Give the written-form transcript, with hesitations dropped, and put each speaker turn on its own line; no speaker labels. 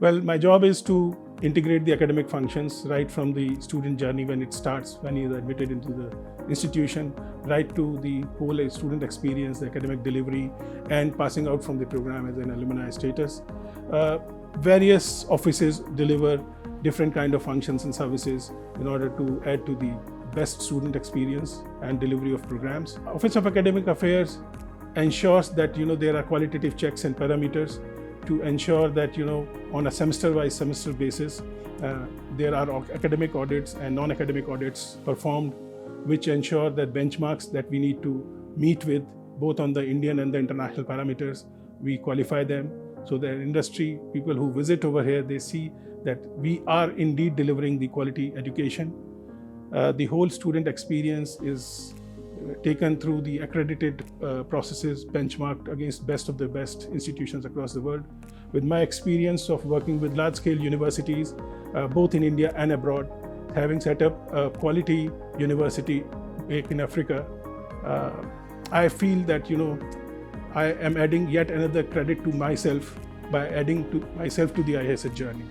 Well, my job is to integrate the academic functions right from the student journey when it starts, when he is admitted into the institution, right to the whole student experience, the academic delivery, and passing out from the program as an alumni status. Various offices deliver different kind of functions and services in order to add to the best student experience and delivery of programs. Office of Academic Affairs ensures that there are qualitative checks and parameters to ensure that on a semester basis there are academic audits and non-academic audits performed, which ensure that benchmarks that we need to meet with both on the Indian and the international parameters, we qualify them, so that industry people who visit over here, they see that we are indeed delivering the quality education. The whole student experience is taken through the accredited processes, benchmarked against best of the best institutions across the world. With my experience of working with large-scale universities, both in India and abroad, having set up a quality university in Africa, I feel that I am adding yet another credit to myself by adding to myself to the IISc journey.